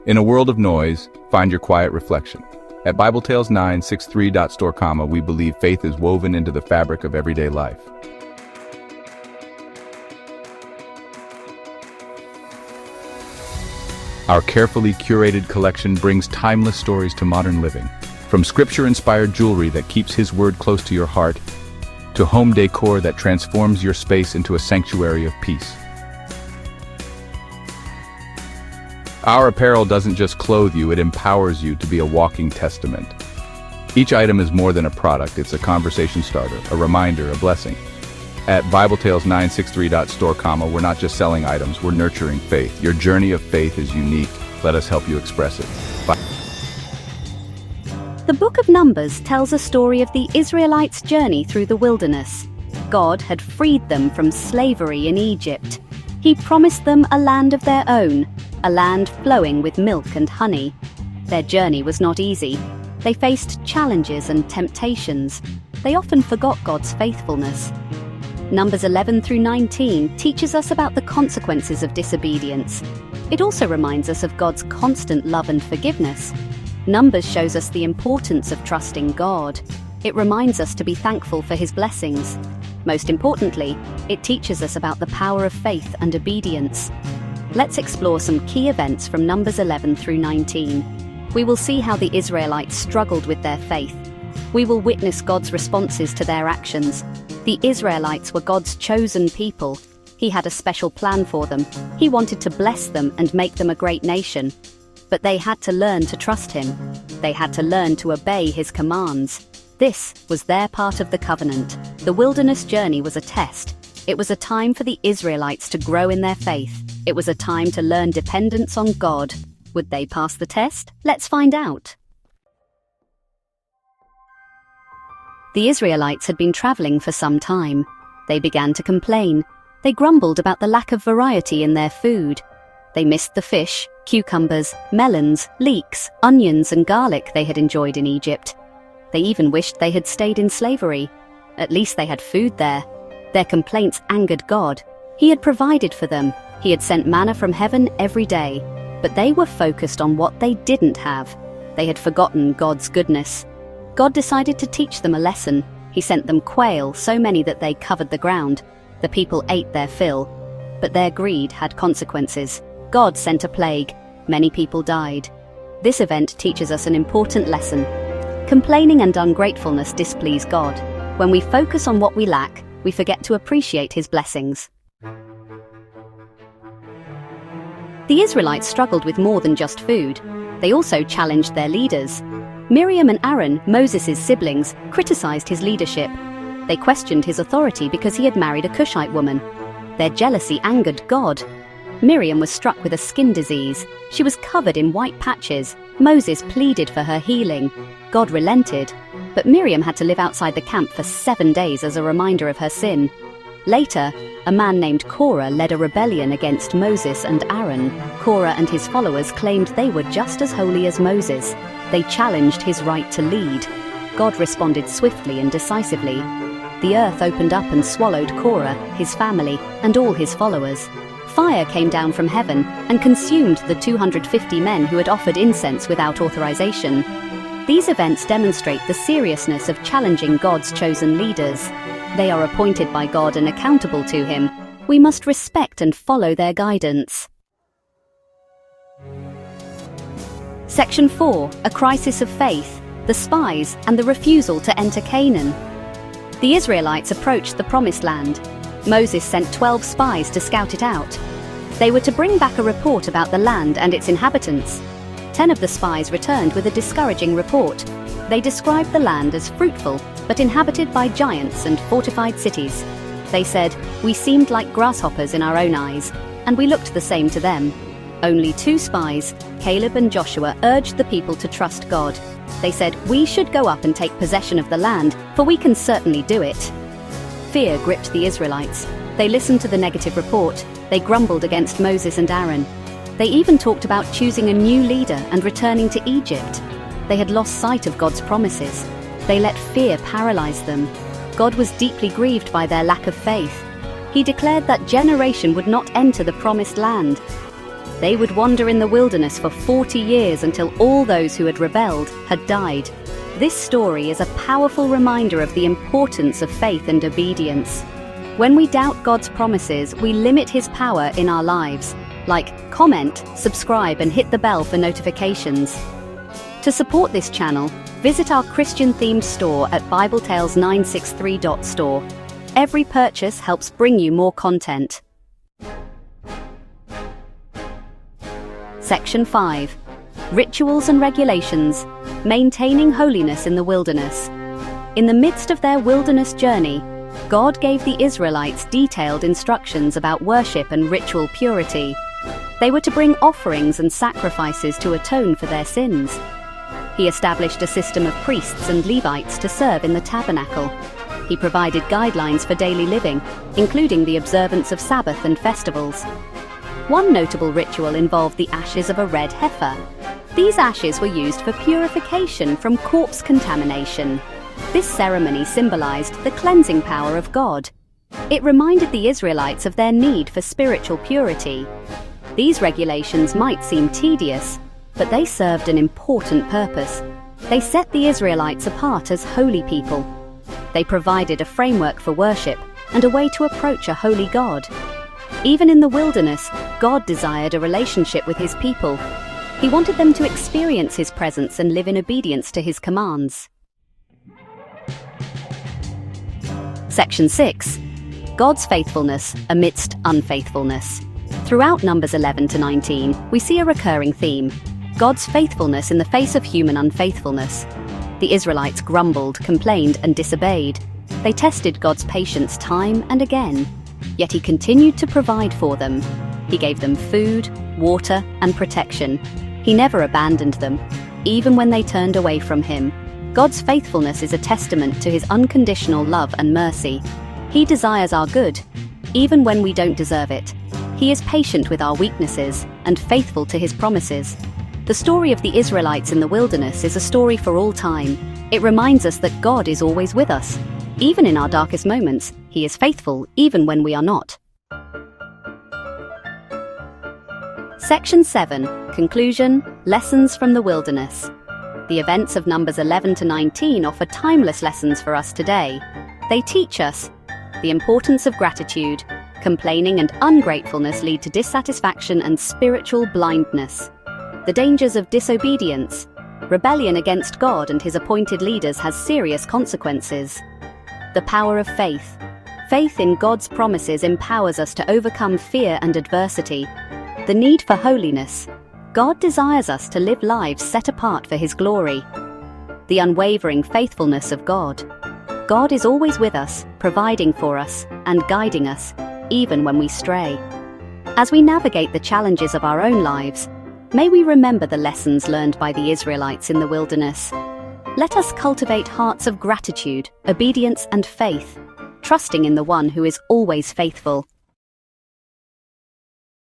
In a world of noise, find your quiet reflection. At BibleTales963.store, we believe faith is woven into the fabric of everyday life. Our carefully curated collection brings timeless stories to modern living. From scripture-inspired jewelry that keeps His word close to your heart, to home decor that transforms your space into a sanctuary of peace. Our apparel doesn't just clothe you, it empowers you to be a walking testament. Each item is more than a product, it's a conversation starter, a reminder, a blessing. At BibleTales963.store, we're not just selling items, we're nurturing faith. Your journey of faith is unique. Let us help you express it. The book of Numbers tells a story of the Israelites' journey through the wilderness. God had freed them from slavery in Egypt. He promised them a land of their own, a land flowing with milk and honey. Their journey was not easy. They faced challenges and temptations. They often forgot God's faithfulness. Numbers 11 through 19 teaches us about the consequences of disobedience. It also reminds us of God's constant love and forgiveness. Numbers shows us the importance of trusting God. It reminds us to be thankful for His blessings. Most importantly, it teaches us about the power of faith and obedience. Let's explore some key events from Numbers 11 through 19. We will see how the Israelites struggled with their faith. We will witness God's responses to their actions. The Israelites were God's chosen people. He had a special plan for them. He wanted to bless them and make them a great nation. But they had to learn to trust Him. They had to learn to obey His commands. This was their part of the covenant. The wilderness journey was a test. It was a time for the Israelites to grow in their faith. It was a time to learn dependence on God. Would they pass the test? Let's find out. The Israelites had been traveling for some time. They began to complain. They grumbled about the lack of variety in their food. They missed the fish, cucumbers, melons, leeks, onions, and garlic they had enjoyed in Egypt. They even wished they had stayed in slavery. At least they had food there. Their complaints angered God. He had provided for them. He had sent manna from heaven every day. But they were focused on what they didn't have. They had forgotten God's goodness. God decided to teach them a lesson. He sent them quail, so many that they covered the ground. The people ate their fill. But their greed had consequences. God sent a plague. Many people died. This event teaches us an important lesson. Complaining and ungratefulness displease God. When we focus on what we lack, we forget to appreciate His blessings. The Israelites struggled with more than just food. They also challenged their leaders. Miriam and Aaron, Moses' siblings, criticized his leadership. They questioned his authority because he had married a Cushite woman. Their jealousy angered God. Miriam was struck with a skin disease. She was covered in white patches. Moses pleaded for her healing. God relented, but Miriam had to live outside the camp for 7 days as a reminder of her sin. Later, a man named Korah led a rebellion against Moses and Aaron. Korah and his followers claimed they were just as holy as Moses. They challenged his right to lead. God responded swiftly and decisively. The earth opened up and swallowed Korah, his family, and all his followers. Fire came down from heaven and consumed the 250 men who had offered incense without authorization. These events demonstrate the seriousness of challenging God's chosen leaders. They are appointed by God and accountable to Him. We must respect and follow their guidance. Section 4, A Crisis of Faith, the Spies and the Refusal to Enter Canaan. The Israelites approached the Promised Land. Moses sent 12 spies to scout it out. They were to bring back a report about the land and its inhabitants. 10 of the spies returned with a discouraging report. They described the land as fruitful, but inhabited by giants and fortified cities. They said, "We seemed like grasshoppers in our own eyes, and we looked the same to them." Only 2 spies, Caleb and Joshua, urged the people to trust God. They said, "We should go up and take possession of the land, for we can certainly do it." Fear gripped the Israelites. They listened to the negative report. They grumbled against Moses and Aaron. They even talked about choosing a new leader and returning to Egypt. They had lost sight of God's promises. They let fear paralyze them. God was deeply grieved by their lack of faith. He declared that generation would not enter the promised land. They would wander in the wilderness for 40 years until all those who had rebelled had died. This story is a powerful reminder of the importance of faith and obedience. When we doubt God's promises, we limit His power in our lives. Like, comment, subscribe, and hit the bell for notifications. To support this channel, visit our Christian-themed store at BibleTales963.store. Every purchase helps bring you more content. Section 5. Rituals and Regulations. Maintaining holiness in the wilderness. In the midst of their wilderness journey, God gave the Israelites detailed instructions about worship and ritual purity. They were to bring offerings and sacrifices to atone for their sins. He established a system of priests and Levites to serve in the tabernacle. He provided guidelines for daily living, including the observance of Sabbath and festivals. One notable ritual involved the ashes of a red heifer. These ashes were used for purification from corpse contamination. This ceremony symbolized the cleansing power of God. It reminded the Israelites of their need for spiritual purity. These regulations might seem tedious, but they served an important purpose. They set the Israelites apart as holy people. They provided a framework for worship and a way to approach a holy God. Even in the wilderness, God desired a relationship with His people. He wanted them to experience His presence and live in obedience to His commands. Section 6. God's faithfulness amidst unfaithfulness. Throughout Numbers 11 to 19, we see a recurring theme: God's faithfulness in the face of human unfaithfulness. The Israelites grumbled, complained, and disobeyed. They tested God's patience time and again, yet He continued to provide for them. He gave them food, water, and protection. He never abandoned them, even when they turned away from Him. God's faithfulness is a testament to His unconditional love and mercy. He desires our good, even when we don't deserve it. He is patient with our weaknesses and faithful to His promises. The story of the Israelites in the wilderness is a story for all time. It reminds us that God is always with us. Even in our darkest moments, He is faithful even when we are not. Section 7. Conclusion. Lessons from the wilderness. The events of Numbers 11 to 19 offer timeless lessons for us today. They teach us the importance of gratitude. Complaining and ungratefulness lead to dissatisfaction and spiritual blindness. The dangers of disobedience. Rebellion against God and His appointed leaders has serious consequences. The power of faith. Faith in God's promises empowers us to overcome fear and adversity. The need for holiness. God desires us to live lives set apart for His glory. The unwavering faithfulness of God. God is always with us, providing for us and guiding us, even when we stray. As we navigate the challenges of our own lives, may we remember the lessons learned by the Israelites in the wilderness. Let us cultivate hearts of gratitude, obedience, and faith, trusting in the One who is always faithful.